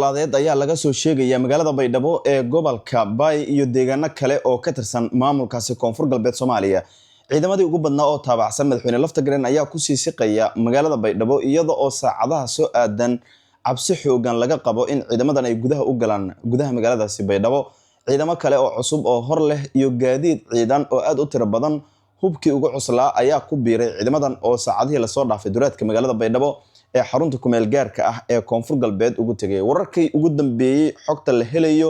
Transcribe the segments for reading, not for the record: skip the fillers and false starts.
ladeed ayaa laga soo sheegaya magaalada Baydhabo ee gobolka Bay iyo deegaano kale oo ka tirsan maamulkaasi Koonfur Galbeed Soomaaliya. Ciidamadii ugu badnaa oo taabacsan madaxweyne Laftagreen ayaa ku sii siqaya magaalada Baydhabo iyada oo saacadaha soo aadan cabsi xoogan laga qabo in ciidamadan ay gudaha u galaan gudaha magaaladaasi Baydhabo. Ciidamo kale oo cusub oo hor leh iyo gaadiid ciidan oo aad u tiro badan hubkii ugu cuslaa ayaa ku biiray ciidamadan oo saacadihii la soo dhaafay duleedka magaalada Baydhabo ee xarunta kumeel gaarka ah ee Koonfur Galbeed ugu tagay. Wararkii ugu dambeeyay xogta la helayo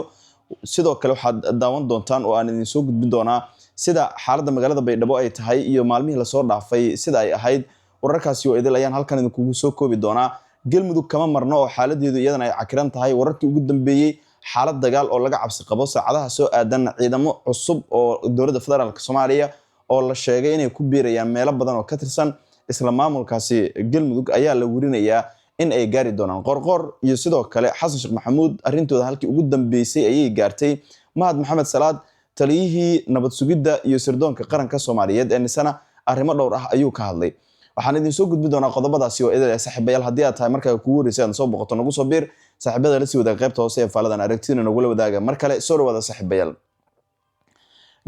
sidoo kale waxaad daawan doontaan oo aan idin soo gudbin doonaa sida xaaladda magaalada Baydhabo ay tahay iyo maalmihii la soo dhaafay sida ay ahayd. Wararkaasi oo idil ayaan halkan idinku soo koobi doonaa. Galmudug kama marno oo xaaladeedu iyadana ay cakiran tahay. Wararkii ugu dambeeyay xaalad dagaal oo laga cabsi qabo saacadaha soo aadan ciidamo cusub oo dowladda federaalka Soomaaliya oo la sheegay inay ku biirayaan meelo badan oo ka tirsan isla maamulkaasi Galmudug ayaa la warinayaa in ay gaari doonaan qorqor iyo sidoo kale Xasan Sheekh Maxamuud arintooda halkii ugu dambeysay ayay gaartay. Mahad Maxamed Salaad taliyihii nabad sugidda iyo sirdoonka qaranka Soomaaliyeed ee nisana arrimo dhowr ah ayuu ka hadlay. Waxaan idin soo gudbin doonaa qodobadaasi oo idil saaxiibayaal haddii aad tahay markaa kugu horeysay soo boqoto nagu soo biir saaxiibada la sii wada qaybta hoose ee faaladan aragtida nagu la wadaaga mar kale soo dhawaada saaxiibayaal.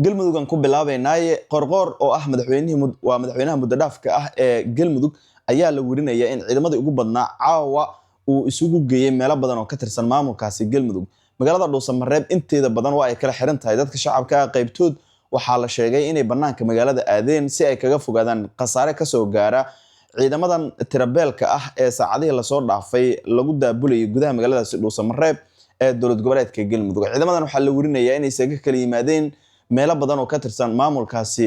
Galmudug aan ku bilaabaynay qorqor oo ah madaxweynaha muddo dhaafka ah ee Galmudug ayaa la warinayaa in ciidamadii ugu badnaa caawa uu isugu geeyay meelo badan oo ka tirsan maamulkaasi Galmudug. Magaalada Dhuusamareeb inteeda badan waa ay kala xiran tahay dadka shacabka qaybtood waxaa la sheegay inay banaanka magaalada aadeen si ay kaga fogaadaan khasaare ka soo gaara ciidamadan tirabeelka ah ee saacadihii la soo dhaafay lagu daabulayay gudaha magaaladaasi Dhuusamareeb ee dowlad goboleedka Galmudug. Ciidamadan waxaa la warinayaa inay isaga kala yimaadeen meelo badan oo ka tirsan maamulkaasi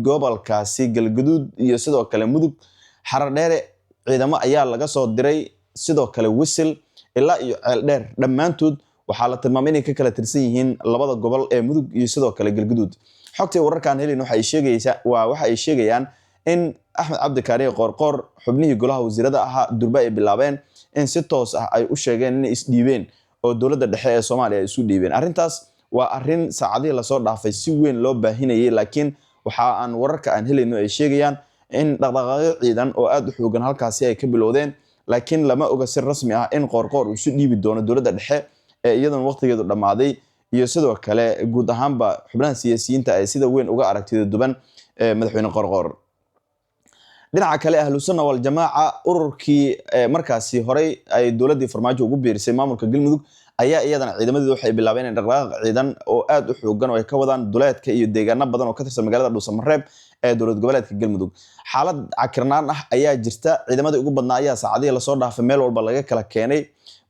gobolkaasi Galgaduud iyo sidoo kale Mudug. Xaradheere ciidamo ayaa laga soo diray sidoo kale Wisil ilaa iyo Ceeldheer dhammaantood waxaa la tilmaamay inay ka kala tirsan yihiin labada gobol ee Mudug iyo sidoo kale Galgaduud. Xogtii wararkan helin waxa ay sheegayaan in Axmed Cabdi Kaariye Qorqor xubnihii golaha wasiirada ahaa durba ay bilaabeen in si toos ah ay u sheegeen in isdhiibeen oo dowladda dhexe ee Soomaaliya isu dhiibeen. Arrintaas waa arrin saacadihii la soo dhaafay si weyn loo baahinayay laakiin waxa aan wararka aan helayno ay sheegayaan in dhaqdhaqaaqyo ciidan oo aad u xoogan halkaasi ay ka bilowdeen laakiin lama oga si rasmi ah in Qorqor uu isu dhiibi doono dowladda dhexe ee iyadan waqtigeedu dhamaaday iyo sidoo kale guud ahaanba xubnaha siyaasiyiinta ay sida weyn uga aragtida duban madaxweyne Qorqor. dhinaca kale ahlu sunna wal jamaa ururkii markaasi horay ay dowladda farmaajo ugu biirisay maamulka Galmudug ayaa iyadana ciidamadeedu waxay bilaabeen in dhaqdhaqaaq ciidan oo aad u xoogan oo ay ka wadaan duleedka iyo deegaano badan oo ka tirsan magaalada Dhuusamareeb ee dowlad goboleedka Galmudug. Xaalad cakirnaan ah ayaa jirta. Ciidamadii ugu badnaa ayaa saacadihii la soo dhaafay meel walba laga kala keenay.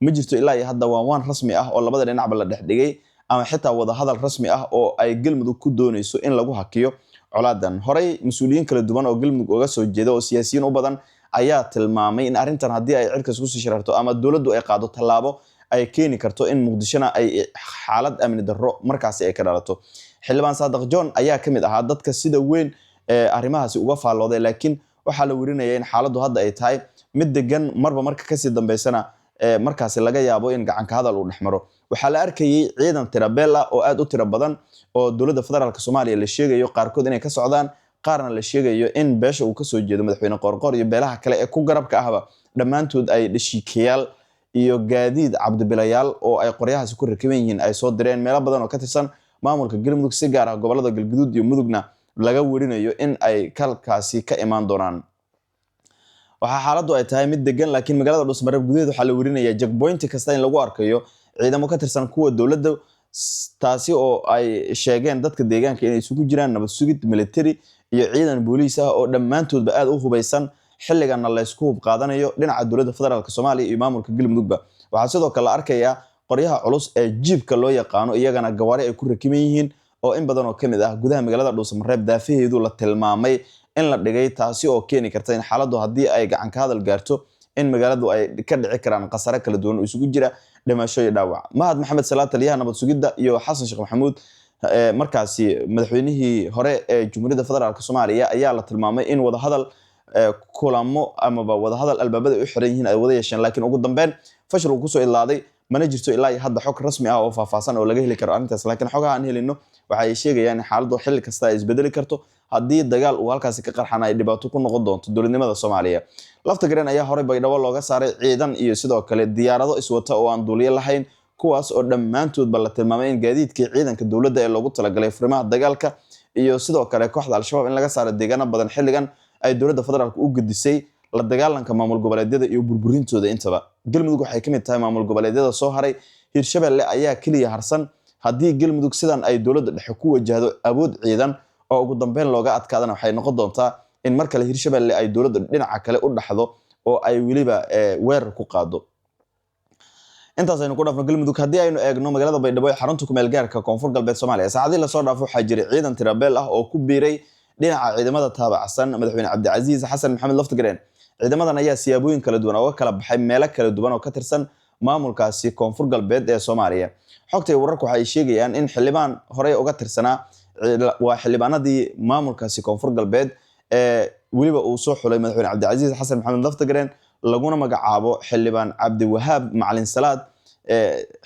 Ma jirto ilaa iyo hadda waan rasmi ah oo labada dhinacba la dhexdhigay ama xitaa wada hadal rasmi ah oo ay Galmudug ku doonayso in lagu hakiyo colaadan. Horay mas'uuliyiin kala duwan oo Galmudug uga soo jeeda oo siyaasiyiin u badan ayaa tilmaamay in arrintan haddii ay cirka isku sii shirarto ama dowladdu ay qaado tallaabo ay keeni karto in Muqdishona ay xaalad amni darro markaasi ay ka dhalato. Xildhibaan Saadaq John ayaa kamid ahaa dadka sida weyn arrimahaasi uga faallooday laakiin waxaa la warinayaa in xaaladdu hadda ay tahay mid degan marka kasii dambeysana markaasi laga yaabo in gacan ka hadal uu dhexmaro. Waxaa la arkayay ciidan tirabeel ah oo aad u tiro badan oo dowladda federaalka Soomaaliya la sheegayo qaarkood inay ka socdaan qaarna la sheegayo in beesha uu ka soo jeedo madaxweyne Qorqor iyo beelaha kale ee ku garabka ahba dhammaantood ay dhashiikayaal iyo gaadiid cabdibilayaal oo ay qoryahaasi ku rakiban yihiin ay soo direen meelo badan oo ka tirsan maamulka Galmudug si gaar ah gobolada Galgaduud iyo Mudugna laga warinayo in ay kalkaasi ka imaan doonaan. Waxa xaaladdu ay tahay mid degan laakiin magaalada Dhuusamareeb gudaheeda waxaa la warinayaa checkpoint kasta in lagu arkayo ciidamo ka tirsan kuwa dowladda taasi oo ay sheegeen dadka deegaanka inay isugu jiraan nabad sugid military iyo ciidan booliis ah oo dhammaantoodba aad u hubeysan xilligana la isku hub qaadanayo dhinaca dowladda federaalka Soomaaliya iyo maamulka Galmudugba. Waxaa sidoo kale la arkayaa qoryaha culus ee jiibka loo yaqaano iyagana gawaari ay ku rakiban yihiin oo in badan oo kamid ah gudaha magaalada Dhuusamareeb daafaheedu la tilmaamay in la dhigay taasi oo keeni karta in xaaladdu haddii ay gacan ka hadal gaarto in magaaladu ay ka dhici karaan khasaare kala duwan oo isugu jira dhimasho iyo dhaawac. Mahad Maxamed Salaad taliyaha nabad sugidda iyo Xasan Sheekh Maxamuud markaasi madaxweynihii hore ee Jamhuuriyadda Federaalka Soomaaliya ayaa la tilmaamay in wada hadal kulamo ama wada hadal albaabada u xiran yihiin ay wada yeesheen laakiin ugu dambeyn fashil uu ku soo ilaaday. Mana jirto ilaa iyo hadda xog rasmi ah oo faahfaahsan oo laga heli karo arrintaas laakiin xogaha aan helino waxa ay sheegayaan in xaaladdu xilli kasta ay isbedeli karto haddii dagaal uu halkaasi ka qarxan ay dhibaato ku noqon doonto dowladnimada Soomaaliya. Laftagareen ayaa horey Baydhabo looga saaray ciidan iyo sidoo kale diyaarado iswata oo aan duuliye lahayn, kuwaas oo dhammaantoodba la tilmaamay in gaadiidkii ciidanka dowladda ee loogu talagalay furimaha dagaalka iyo sidoo kale kooxda Al-Shabaab in laga saaro deegaano badan xilligan ay dowladda federaalka u gudisay la dagaalanka maamul goboleedyada iyo burburintooda intaba. Galmudug waxay ka mid tahay maamul goboleedyada soo haray, Hirshabelle ayaa kaliya harsan. Haddii Galmudug sidan ay dowladda dhexe ku wajahdo awood ciidan oo ugu dambeyn looga adkaadana waxay noqon doontaa in mar kale Hirshabelle ay dowladda dhinaca kale u dhaxdo oo ay waliba weerar ku qaado. intaas aynu ku dhaafno Galmudug. Haddii aynu eegno magaalada Baydhabo ee xarunta ku meel gaarka Koonfur Galbeed Soomaaliya, saacadii la soo dhaafo waxaa jiray ciidan tirabeel ah oo ku biiray dhinaca ciidamada taabacsan madaxweyne Cabdicasiis Xasan Maxamed Laftagareen. Ciidamadan ayaa siyaabooyin kala duwan oo kala baxay meelo kala duwan oo ka tirsan maamulkaasi Koonfur Galbeed ee Soomaaliya. Xogta wararku waxay sheegayaan in xildhibaan horey uga tirsanaa waa xildhibaanadii maamulkaasi Koonfur Galbeed waliba uu soo xulay madaxweyne Cabdicasiis Xasan Maxamed Laftagareen laguna magacaabo xildhibaan Cabdiwahaab Macalin Salaad.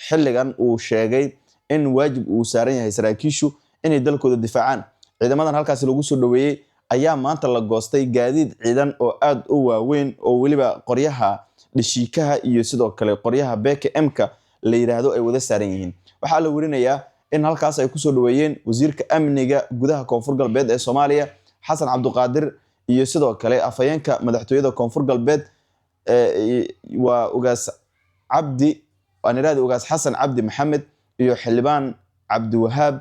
xilligan uu sheegay in waajib uu saaran yahay saraakiishu inay dalkooda difaacaan. ciidamadan halkaas lagu soo dhaweeyay ayaa maanta la goostay gaadiid ciidan oo aad u waaweyn oo waliba qoryaha dhishiikaha iyo sidoo kale qoryaha BKM-ka la yiraahdo ay wada saaran yihiin. waxaa la warinayaa in halkaas ay ku soo dhaweeyeen wasiirka amniga gudaha Koonfur Galbeed ee Soomaaliya Xasan Cabdiqaadir iyo sidoo kale afayeenka madaxtooyada Koonfur Galbeed waa ugaas Cabdi ugaas Xasan Cabdi Maxamed iyo xildhibaan Cabdiwahaab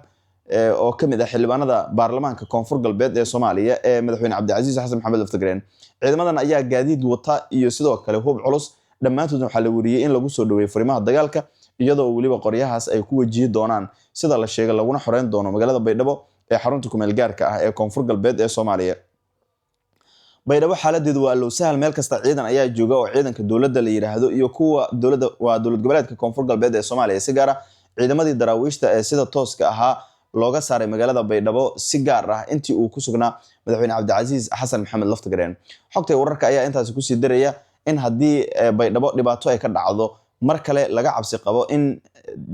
oo kamid ah xildhibaanada baarlamaanka Koonfur Galbeed ee Soomaaliya ee madaxweyne Cabdicasiis Xasan Maxamed Laftagareen. ciidamadan ayaa gaadiid wata iyo sidoo kale hub culus, dhammaantood waxaa la wariyay in lagu soo dhaweeyay furimaha dagaalka iyadoo waliba qoryahaas ay ku wajihi doonaan sida la sheegay laguna xoreyn doono magaalada Baydhabo ee xarunta ku meel gaarka ah ee Koonfur Galbeed ee Soomaaliya. Baydhabo xaaladeedu waa low sahal, meel kasta ciidan ayaa jooga oo ciidanka dowladda la yiraahdo iyo kuwa dowladda waa dowlad goboleedka Koonfur Galbeed ee Soomaaliya. si gaar ah ciidamadii daraawiishta ee sida tooska ahaa looga saaray magaalada Baydhabo si gaar ah intii uu ku sugnaa madaxweyne Cabdicasiis Xasan Maxamed Laftagareen. xogta wararka ayaa intaas ku sii daraya in haddii Baydhabo dhibaato ay ka dhacdo mar kale laga cabsi qabo in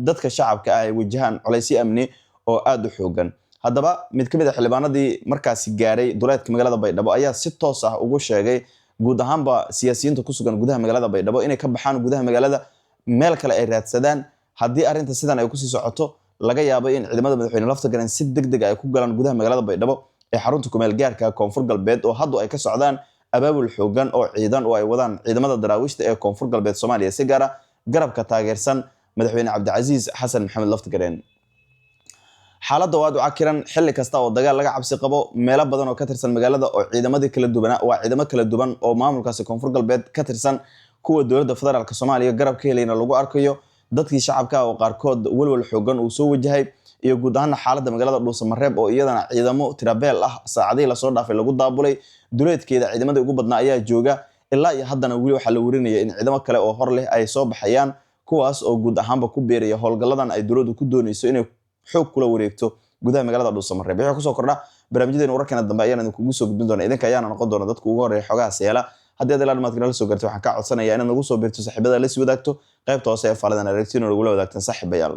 dadka shacabka ah ay wajahaan culaysyo amni oo aad u xoogan. haddaba mid ka mid ah xildhibaanadii markaasi gaaray duleedka magaalada Baydhabo ayaa si toos ah ugu sheegay guud ahaanba siyaasiyiinta ku sugan gudaha magaalada Baydhabo inay ka baxaan gudaha magaalada meel kale ay raadsadaan. haddii arrinta sidan ay ku sii socoto laga yaabo in ciidamada madaxweyne Laftagareen si degdeg ah ay ku galaan gudaha magaalada Baydhabo ee xarunta ku meel gaarka Koonfur Galbeed oo hadda ay ka socdaan abaabul xoogan oo ciidan oo ay wadaan ciidamada daraawiishta ee Koonfur Galbeed Soomaaliya si gaar ah garabka taageersan madaxweyne Cabdicasiis Xasan Maxamed Laftagareen. xaaladda waa cakiran xilli kasta oo dagaal laga cabsi qabo meelo badan oo ka tirsan magaalada oo ciidamadii kala duwan waa ciidamo kala duwan oo maamulkaasi Koonfur Galbeed ka tirsan kuwa dowladda federaalka Soomaaliya garab ka helayna lagu arkayo dadkii shacabka oo qaarkood walwal xoogan uu soo wajahay iyo guud ahaan xaaladda magaalada Dhuusamareeb oo iyadana ciidamo tirabeel ah saacadii la soo dhaafay lagu daabulay duleedkeeda ciidamada ugu badnaa ayaa jooga ilaa iyo haddana wali waxa la warinaya in ciidamo kale oo hor leh ay soo baxayaan kuwaas oo guud ahaanba ku beeraya howlgalladan ay dowladdu ku doonayso inay xoog kula wareegto gudaha magaalada Dhuusamareeb. waxa ku soo kordha barnaamijyadeena wararkeena dambe ayaan idinku soo gudbin doonaa idinka ayaana noqon doona dadka ugu horeeya xogaha seela. haddii aad ilaa dhamaadkana la soo gaartay waxaan ka codsanayaa inaad nagu soo biirto saaxiibada la sii wadaagto qaybta hoose ee faaladan aragtiina lagu la wadaagtan saaxiibayaal.